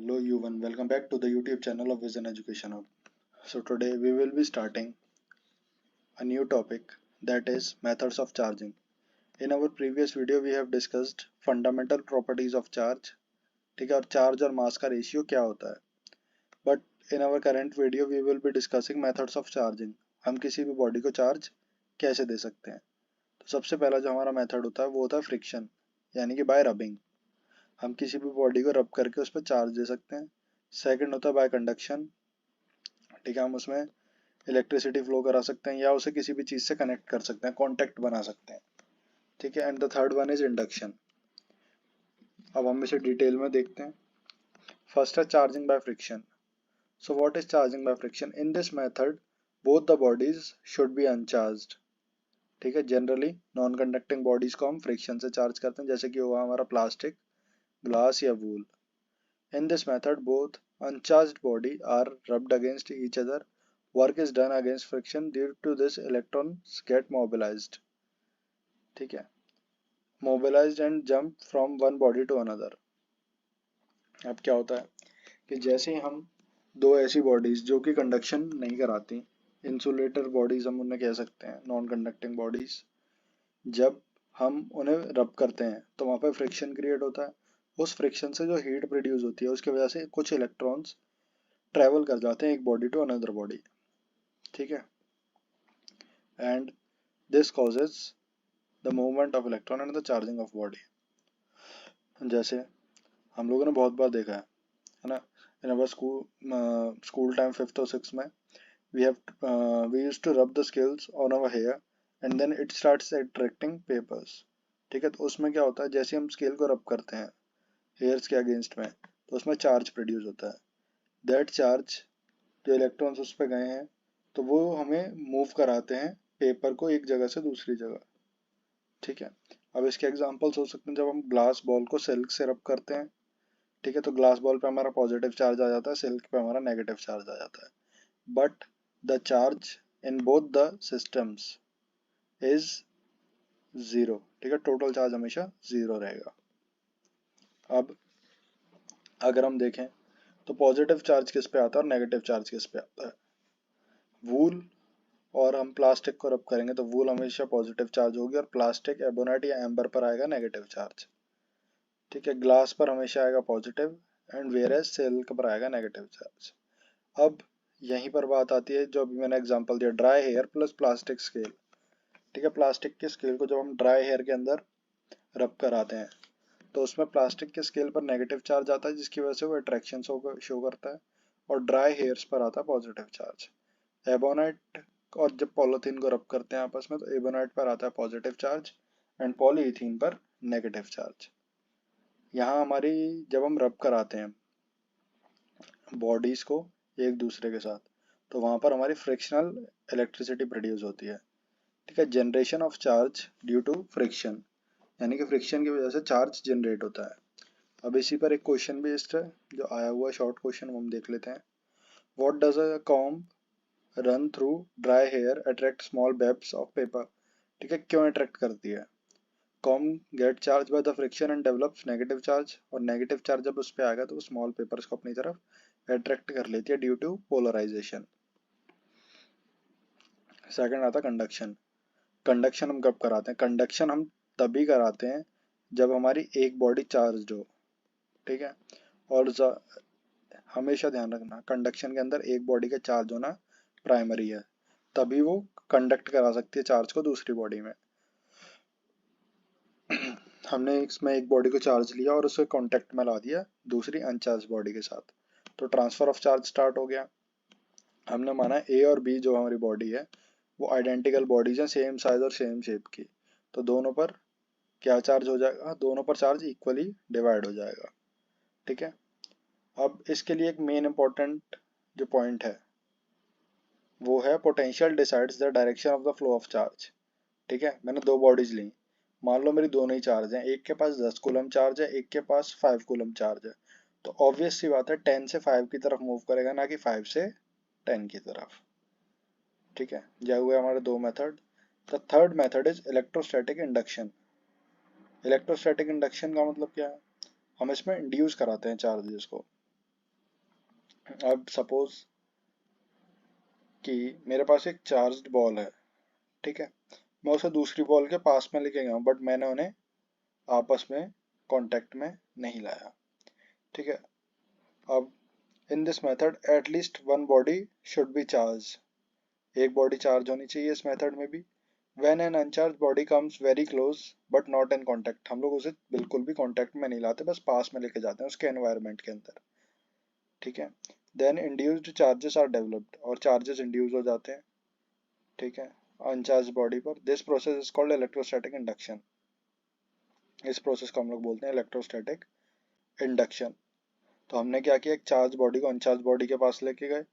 Hello everyone, welcome back to the YouTube channel of Vision Education Hub. So today we will be starting a new topic, that is methods of charging. In our previous video we have discussed fundamental properties of charge, ठीक है, और charge और मास का ratio क्या होता है. But in our current video we will be discussing methods of charging. हम किसी भी बॉडी को चार्ज कैसे दे सकते हैं. तो सबसे पहला जो हमारा मेथड होता है वो होता है फ्रिक्शन, यानी कि बाय रबिंग. हम किसी भी बॉडी को रब करके उस पर चार्ज दे सकते हैं. सेकंड होता है बाय कंडक्शन, ठीक है, हम उसमें इलेक्ट्रिसिटी फ्लो करा सकते हैं या उसे किसी भी चीज़ से कनेक्ट कर सकते हैं, कॉन्टैक्ट बना सकते हैं, ठीक है. And the third one is induction. अब हम इसे डिटेल में देखते हैं. फर्स्ट है charging by friction. So what is charging by friction? In this method both the bodies should be uncharged, ठीक है. जनरली नॉन कंडक्टिंग बॉडीज को हम फ्रिक्शन से चार्ज करते हैं, जैसे कि हुआ हमारा प्लास्टिक, ग्लास या वूल. In this method, both uncharged body are rubbed against each other. Work is done against friction. Due to this, electrons get mobilized. ठीक है, mobilized and jump from one body to another. अब क्या होता है कि जैसे ही हम दो ऐसी बॉडीज जो कि कंडक्शन नहीं कराती, इंसुलेटर बॉडीज हम उन्हें कह सकते हैं, नॉन कंडक्टिंग बॉडीज, जब हम उन्हें रब करते हैं तो वहाँ पर फ्रिक्शन क्रिएट होता है. उस फ्रिक्शन से जो हीट प्रोड्यूस होती है उसकी वजह से कुछ इलेक्ट्रॉन्स ट्रेवल कर जाते हैं एक बॉडी टू अनदर बॉडी, ठीक है. And this causes the movement of electron and the charging of body. जैसे हम लोगों ने बहुत बार देखा है ना, इन अवर स्कूल टाइम 5th और 6th में we used to rub the scales on our hair and then it starts attracting papers, ठीक है. तो उसमें क्या होता है, जैसे हम स्केल को रब करते हैं हेयर्स के अगेंस्ट में, तो उसमें चार्ज प्रोड्यूस होता है. दैट चार्ज, जो इलेक्ट्रॉन्स उस पर गए हैं, तो वो हमें मूव कराते हैं पेपर को एक जगह से दूसरी जगह, ठीक है. अब इसके एग्जांपल्स हो सकते हैं, जब हम ग्लास बॉल को सिल्क से रब करते हैं, ठीक है, तो ग्लास बॉल पे हमारा पॉजिटिव चार्ज आ जाता है, सिल्क पे हमारा नेगेटिव चार्ज आ जाता है. But the charge in both the systems is zero, ठीक है. टोटल चार्ज हमेशा ज़ीरो रहेगा. अब अगर हम देखें तो पॉजिटिव चार्ज किस पे आता है और नेगेटिव चार्ज किस पे आता है. वूल और हम प्लास्टिक को रब करेंगे तो वूल हमेशा पॉजिटिव चार्ज होगी और प्लास्टिक एबोनाइट या एम्बर पर आएगा नेगेटिव चार्ज, ठीक है. ग्लास पर हमेशा आएगा positive and whereas silk पर आएगा नेगेटिव चार्ज. अब यहीं पर बात आती है, जो अभी मैंने एग्जांपल दिया, dry here plus plastic scale, ठीक है. प्लास्टिक के स्केल को जब हम ड्राई हेयर के अंदर रब कराते हैं तो उसमें प्लास्टिक के स्केल पर नेगेटिव चार्ज आता है, जिसकी वजह से वो अट्रैक्शन शो करता है, और ड्राई हेयर्स पर आता है पॉजिटिव चार्ज. एबोनाइट और जब पॉलीथीन को रब करते हैं आपस में तो एबोनाइट पर आता है पॉजिटिव चार्ज एंड पॉलीइथीन पर नेगेटिव चार्ज. यहाँ हमारी जब हम रब कराते हैं बॉडीज को एक दूसरे के साथ, तो वहाँ पर हमारी फ्रिक्शनल इलेक्ट्रिसिटी प्रोड्यूस होती है, ठीक है. Generation of charge due to friction, यानी कि फ्रिक्शन की वजह से चार्ज जनरेट होता है. अब इसी पर एक क्वेश्चन भी इस जो आया हुआ है शॉर्ट क्वेश्चन, वो हम देख लेते हैं. What does a comb run through dry hair attract small webs of paper, ठीक है. क्यों अट्रैक्ट करती है? Comb get charge by the friction and develops negative charge, और नेगेटिव चार्ज जब उस पर आएगा तो वो स्मॉल पेपर्स को अपनी तरफ अट्रैक्ट कर लेती है ड्यू टू पोलराइजेशन. सेकंड आता कंडक्शन. कंडक्शन हम कब कराते हैं? कंडक्शन हम तभी कराते हैं जब हमारी एक बॉडी चार्ज हो, ठीक है. और हमेशा ध्यान रखना, कंडक्शन के अंदर एक बॉडी का चार्ज होना प्राइमरी है, तभी वो कंडक्ट करा सकती है चार्ज को दूसरी बॉडी में. हमने इसमें एक बॉडी को चार्ज लिया और उसे कांटेक्ट में ला दिया दूसरी अनचार्ज बॉडी के साथ, तो ट्रांसफर ऑफ चार्ज स्टार्ट हो गया. हमने माना ए और बी जो हमारी बॉडी है वो आइडेंटिकल बॉडीज हैं, सेम साइज और सेम शेप की, तो दोनों पर क्या चार्ज हो जाएगा? दोनों पर चार्ज इक्वली डिवाइड हो जाएगा, ठीक है. अब इसके लिए एक मेन इंपॉर्टेंट जो पॉइंट है वो है potential decides the direction of the flow of charge, ठीक है. मैंने दो बॉडीज ली, मान लो मेरी दोनों ही चार्ज हैं, एक के पास 10 कूलम चार्ज है, एक के पास 5 कूलम चार्ज है, तो ऑब्वियस सी बात है 10 से 5 की तरफ मूव करेगा, ना कि 5 से 10 की तरफ, ठीक है. यह हुए हमारे दो method. The third method is electrostatic induction. Electrostatic induction का मतलब क्या है? हम इसमें इंड्यूस कराते हैं चार्जेस को, अब सपोज कि मेरे पास एक चार्ज्ड बॉल है, ठीक है, मैं उसे दूसरी बॉल के पास में लेके गया हूँ, बट मैंने उन्हें आपस में कांटेक्ट में नहीं लाया, ठीक है। अब in this method at least one body should be charge, एक बॉडी चार्ज होनी चाहिए इस मेथड में भी। When an uncharged body comes very close but not in contact, हम लोग उसे बिल्कुल भी कांटेक्ट में नहीं लाते, बस पास में लेके जाते हैं उसके एनवायरनमेंट के अंदर, ठीक है। Then induced charges are developed, और चार्जेस इंड्यूस हो जाते हैं, ठीक है, अनचार्ज बॉडी पर। This process is called electrostatic induction, इस प्रोसेस को हम लोग बोलते हैं इलेक्ट्रोस्टैटिक इंडक्शन। तो हमने क्या किया, एक चार्ज बॉडी को अनचार्ज बॉडी के पास लेके गए,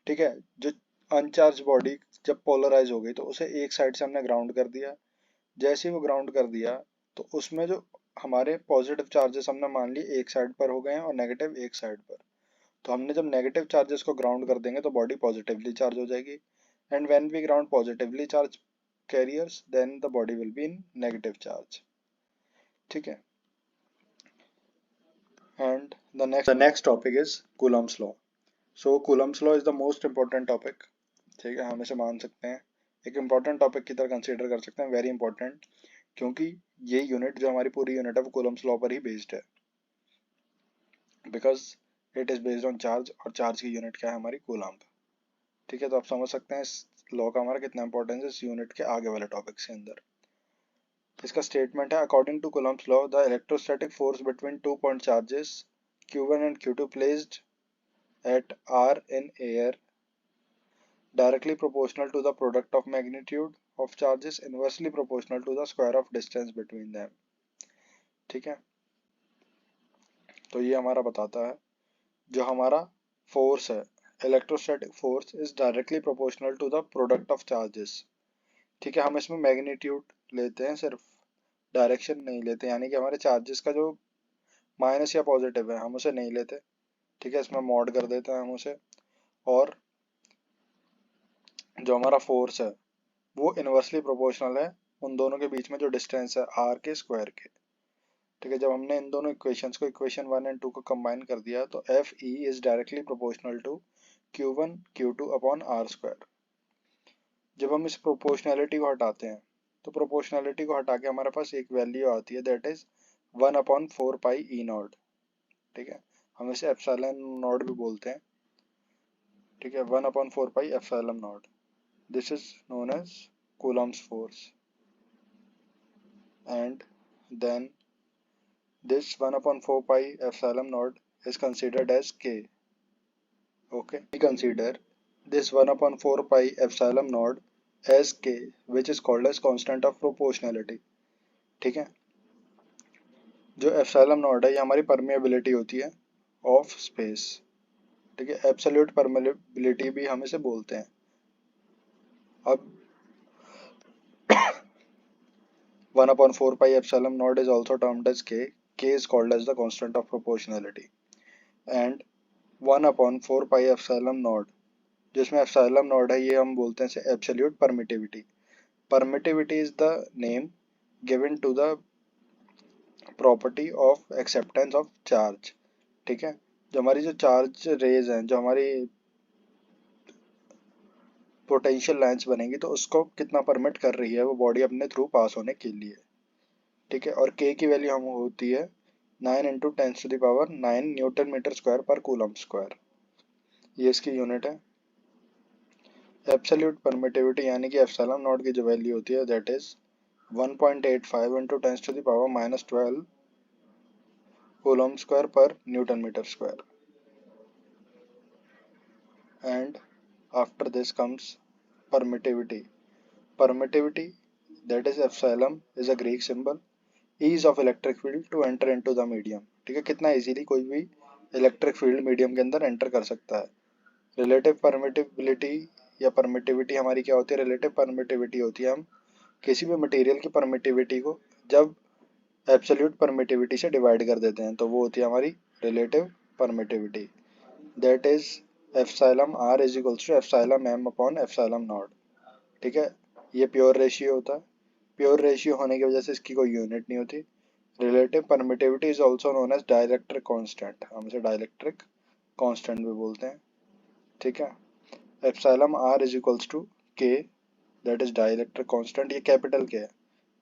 ठीक है। जो अनचार्ज बॉडी जब पोलराइज हो गई तो उसे एक साइड से हमने ग्राउंड कर दिया। जैसे ही वो ग्राउंड कर दिया तो उसमें जो हमारे पॉजिटिव चार्जेस हमने मान ली एक साइड पर हो गए हैं और नेगेटिव एक साइड पर। तो हमने जब नेगेटिव चार्जेस को ग्राउंड कर देंगे तो बॉडी पॉजिटिवली चार्ज हो जाएगी, and when we ground positively charge carriers then the body will be in negative charge, ठीक है। And the next topic is Coulomb's law. So Coulomb's law is the most important topic, ठीक है, हम इसे मान सकते हैं एक इम्पॉर्टेंट टॉपिक की तरह कंसीडर कर सकते हैं, वेरी इंपॉर्टेंट, क्योंकि ये यूनिट जो हमारी पूरी यूनिट है वो कूलम्स लॉ पर ही बेस्ड है, because it is based on charge, और चार्ज की यूनिट क्या है हमारी कूलम्ब, ठीक है। तो आप समझ सकते हैं इस लॉ का हमारा कितना इंपॉर्टेंस है इस यूनिट के आगे वाले टॉपिक्स के अंदर। इसका स्टेटमेंट है, according to Coulomb's law the electrostatic force between two point charges Q1 and Q2 placed at R in air directly proportional to the product of magnitude of charges inversely proportional to the square of distance between them, ठीक है। तो ये हमारा बताता है जो हमारा force है, electrostatic force is directly proportional to the product of charges, ठीक है। हम इसमें मैग्नीट्यूड लेते हैं, सिर्फ डायरेक्शन नहीं लेते, यानी कि हमारे चार्जेस का जो माइनस या पॉजिटिव है हम उसे नहीं लेते, ठीक है, इसमें मॉड कर देते हैं हम उसे। और जो हमारा फोर्स है वो इनवर्सली प्रोपोर्शनल है उन दोनों के बीच में जो डिस्टेंस है आर के स्क्वायर के, ठीक है। जब हमने इन दोनों इक्वेशंस को इक्वेशन 1 और 2 को कंबाइन कर दिया तो F E is directly proportional to Q1 Q2 upon R square. जब हम इस प्रोपोर्शनैलिटी को हटाते हैं तो प्रोपोर्शनैलिटी को हटा के हमारे पास एक वैल्यू आती है, that is 1/4 pi E not, ठीक है। हम इसे एप्सिलॉन नॉट भी बोलते हैं, ठीक है, 1/4 pi epsilon naught. This is known as Coulomb's force, and then this 1/4 pi epsilon naught is considered as K. Okay, we consider this 1/4 pi epsilon naught as K, which is called as constant of proportionality, ठीक है। जो epsilon naught है ये हमारी permeability होती है of space, ठीक है, एब्सोल्यूट परमिएबिलिटी भी हम इसे बोलते हैं। अब 1/4 pi epsilon naught is also termed as K. K is called as the constant of proportionality, and 1/4 pi epsilon naught, जिसमें एप्सिलॉन नॉट है ये हम बोलते हैं absolute permittivity. Permittivity is the name given to the property of acceptance of charge, ठीक है। जो हमारी जो चार्ज रेज हैं, जो हमारी पोटेंशियल लाइंस बनेंगी तो उसको कितना परमिट कर रही है वो बॉडी अपने थ्रू पास होने के लिए, ठीक है। और के की वैल्यू हम होती है 9 × 10⁻⁹ न्यूटन मीटर स्क्वायर पर कूलम स्क्वायर, ये इसकी यूनिट है। एब्सोल्यूट परमिटिविटी यानी कि एप्सिलॉन नॉट की जो वैल्यू होती है दैट इज 1.85 × 10⁻⁻12 कूलम स्क्वायर पर newton metre square. And after this comes permittivity. Permittivity that is epsilon is a Greek symbol, ease of electric field to enter into the medium, ठीक है, कितना easily कोई भी electric field medium के अंदर enter कर सकता है। रिलेटिव परमिटिबिलिटी या परमिटिविटी हमारी क्या होती है, रिलेटिव परमिटिविटी होती है हम किसी भी मटेरियल की परमिटिविटी को जब एब्सोल्यूट परमिटिविटी से डिवाइड कर देते हैं तो वो होती है हमारी relative permittivity, that is epsilon R is equals to epsilon M upon epsilon naught, ठीक है। ये प्योर रेशियो होता है, प्योर रेशियो होने की वजह से इसकी कोई यूनिट नहीं होती। Relative permittivity is also known as dielectric constant, हम इसे डाइलेक्ट्रिक कांस्टेंट भी बोलते हैं, ठीक है। Epsilon R is equals to K, that is dielectric constant, ये कैपिटल के है,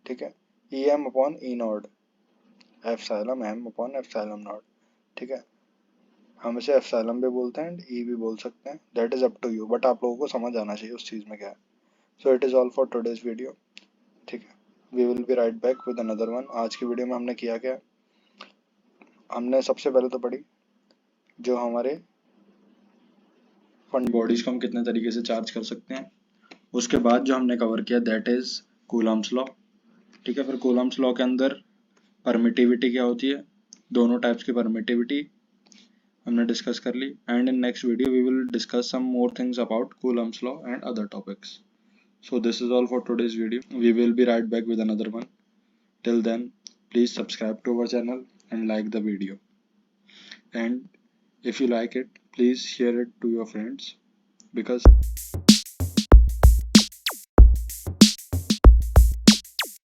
ठीक है। E M upon E naught, epsilon M upon epsilon naught, ठीक है। हम इसे एप्सिलॉन भी बोलते हैं एंड ई भी बोल सकते हैं, that is up to you, but आप लोगों को समझ आना चाहिए उस चीज़ में क्या है। So it is all for today's video, ठीक है। We will be right back with another one. आज की वीडियो में हमने किया क्या, हमने सबसे पहले तो पढ़ी जो हमारे फंड बॉडीज को हम कितने तरीके से चार्ज कर सकते हैं। उसके बाद जो हमने कवर किया दैट इज कूलम्ब्स लॉ, ठीक है। फिर कूलम्ब्स लॉ के अंदर परमिटिविटी क्या होती है, दोनों टाइप्स की परमिटिविटी हमने डिस्कस कर ली। And in next video we will discuss some more things about Coulomb's law and other topics. So this is all for today's video. We will be right back with another one. Till then, please subscribe to our channel and like the video. And if you like it, please share it to your friends, because